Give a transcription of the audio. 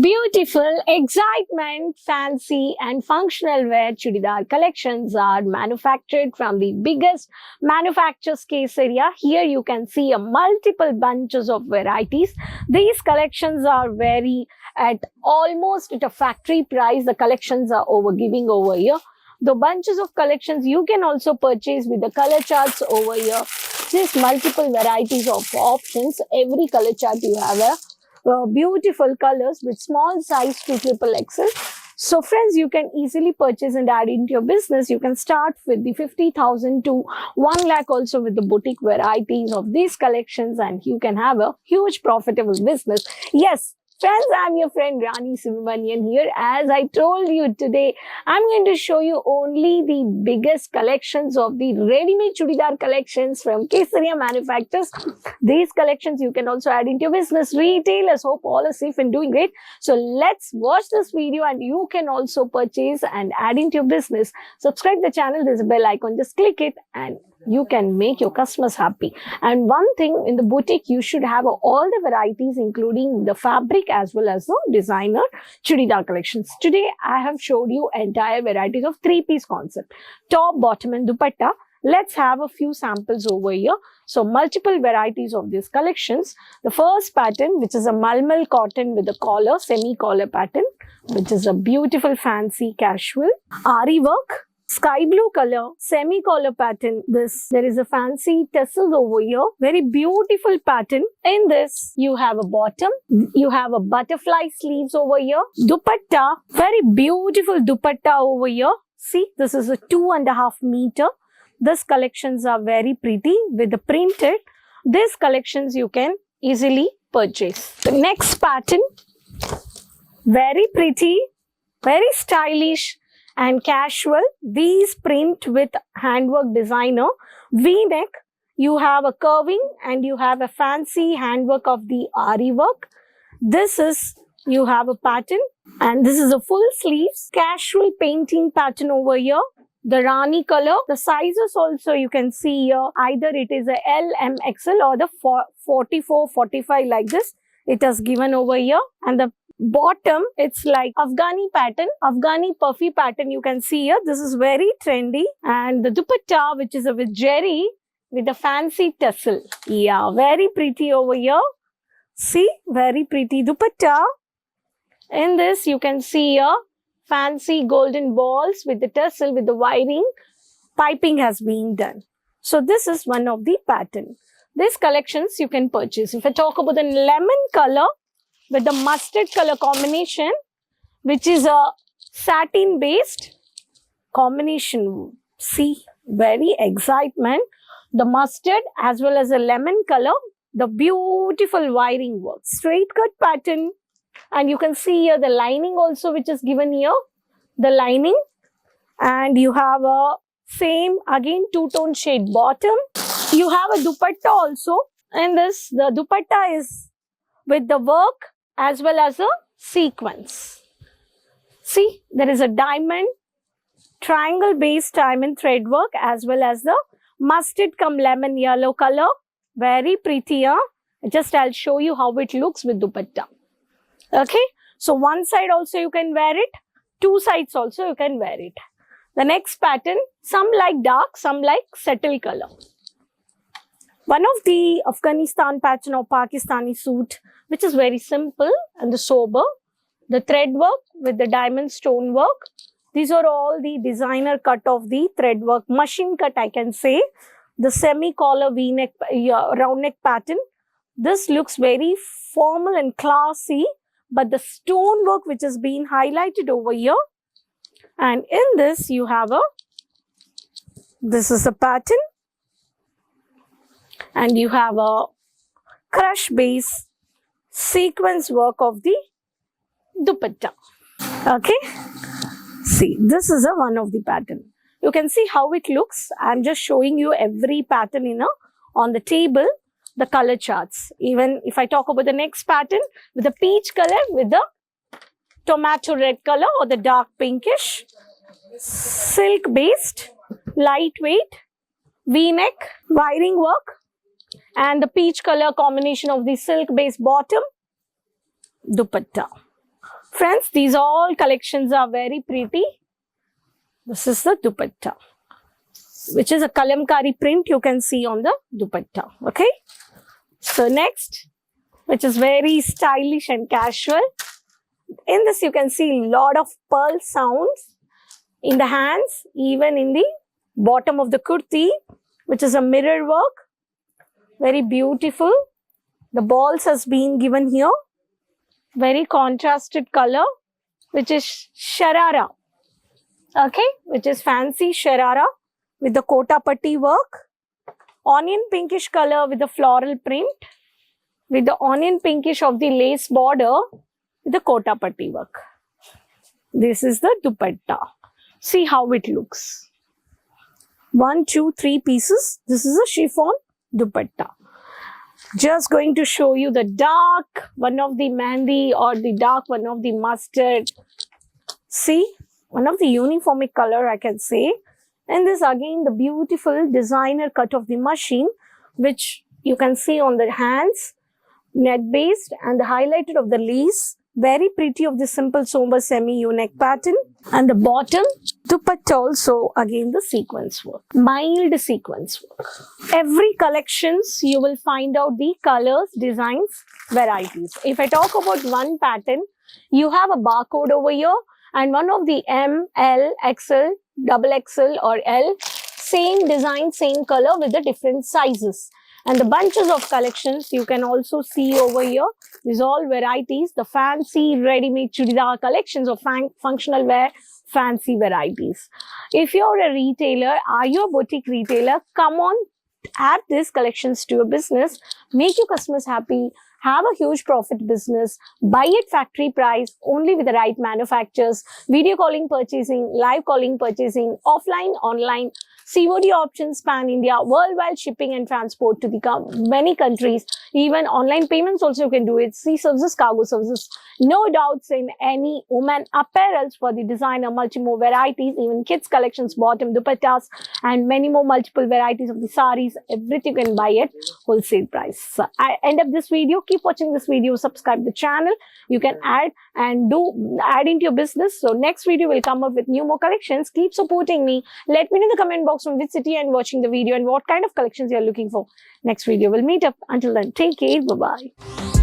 Beautiful, excitement, fancy and functional wear chudidar collections are manufactured from the biggest manufacturers case area. Here you can see a multiple bunches of varieties. These collections are very at almost at a factory price. The collections are giving over here. The bunches of collections you can also purchase with the color charts over here. Just multiple varieties of options. Every color chart you have a beautiful colors with small size to triple XL. So friends, you can easily purchase and add into your business. You can start with the 50,000 to 1 lakh also with the boutique varieties of these collections, and you can have a huge profitable business. Yes, friends, I'm your friend Rani Subramanian here. As I told you today, I'm going to show you only the biggest collections of the ready-made chudidar collections from Kesaria Manufacturers. These collections you can also add into your business. Retailers, hope all are safe and doing great. So let's watch this video and you can also purchase and add into your business. Subscribe the channel. There's a bell icon. Just click it and you can make your customers happy. And one thing, in the boutique, you should have all the varieties, including the fabric as well as the designer chudidar collections. Today, I have showed you entire varieties of three-piece concept. Top, bottom and dupatta. Let's have a few samples over here. So, multiple varieties of these collections. The first pattern, which is a malmal cotton with a collar, semi-collar pattern, which is a beautiful, fancy, casual. Ari work. Sky blue color, semi-collar pattern. There is a fancy tassels over here. Very beautiful pattern. In this, you have a bottom. You have a butterfly sleeves over here. Dupatta, very beautiful dupatta over here. See, this is a 2.5 meter. These collections are very pretty with the printed. These collections you can easily purchase. The next pattern, very pretty, very stylish and casual. These print with handwork designer. V-neck, you have a curving and you have a fancy handwork of the Ari work. This is, you have a pattern and this is a full sleeves. Casual painting pattern over here. The Rani color. The sizes also you can see here. Either it is a L, M, XL or the 44, 45 like this. It is given over here. And the bottom, it's like Afghani pattern, Afghani puffy pattern you can see here. This is very trendy. And the dupatta, which is with jerry with a fancy tassel. Yeah, very pretty over here. See, very pretty dupatta. In this, you can see here fancy golden balls with the tassel with the wiring. Piping has been done. So this is one of the pattern. These collections you can purchase. If I talk about the lemon color with the mustard color combination, which is a satin based combination. See, very excitement. The mustard as well as the lemon color, the beautiful wiring work. Straight cut pattern. And you can see here the lining also which is given here. The lining. And you have a same again two-tone shade bottom. You have a dupatta also. And this, the dupatta is with the work as well as a sequence. See, there is a diamond, triangle based diamond thread work as well as the mustard come lemon yellow color. Very pretty. Just I'll show you how it looks with dupatta. Okay. So one side also you can wear it. Two sides also you can wear it. The next pattern, some like dark, some like settle color. One of the Afghanistan pattern or Pakistani suit, which is very simple and the sober. The thread work with the diamond stone work. These are all the designer cut of the thread work. Machine cut I can say. The semi-collar V-neck, round neck pattern. This looks very formal and classy. But the stone work which has been highlighted over here. And in this you have this is a pattern. And you have a crush base sequence work of the dupatta. Okay. See, this is one of the pattern. You can see how it looks. I'm just showing you every pattern on the table, the color charts. Even if I talk about the next pattern with the peach color with the tomato red color or the dark pinkish, silk based, lightweight, V-neck, wiring work. And the peach color combination of the silk based bottom, dupatta. Friends, these all collections are very pretty. This is the dupatta, which is a kalamkari print you can see on the dupatta. Okay. So next, which is very stylish and casual. In this, you can see a lot of pearl sounds in the hands, even in the bottom of the kurti, which is a mirror work. Very beautiful. The balls has been given here. Very contrasted color, which is sharara. Okay, which is fancy sharara with the kota patti work. Onion pinkish color with the floral print, with the onion pinkish of the lace border with the kota patti work. This is the dupatta. See how it looks. 1, 2, 3 pieces. This is a chiffon dupatta. Just going to show you the dark one of the mehndi or the dark one of the mustard. See, one of the uniformic color I can say. And this again the beautiful designer cut of the machine, which you can see on the hands, net based, and the highlighted of the lace. Very pretty of the simple somber semi U-neck pattern. And the bottom dupatta also again the sequence work, mild sequence work. Every collections you will find out the colors, designs, varieties. If I talk about one pattern, you have a barcode over here and one of the M, L, XL, XXL or L, same design, same color with the different sizes. And the bunches of collections you can also see over here. These all varieties, the fancy ready-made chudidar collections of functional wear, fancy varieties. If you're a retailer, are you a boutique retailer? Come on, add these collections to your business, make your customers happy, have a huge profit business, buy at factory price only with the right manufacturers, video calling purchasing, live calling purchasing, offline, online, COD options, pan-India, worldwide shipping and transport to the many countries, even online payments also you can do it, sea services, cargo services. No doubts in any woman apparels for the designer, multi-more varieties, even kids collections, bottom dupattas, and many more multiple varieties of the saris. Everything you can buy at wholesale price. So I end up this video. Keep watching this video, subscribe the channel. You can add into your business. So next video will come up with new more collections. Keep supporting me. Let me know in the comment box from which city and watching the video and what kind of collections you are looking for. Next video will meet up. Until then, take care. Bye-bye.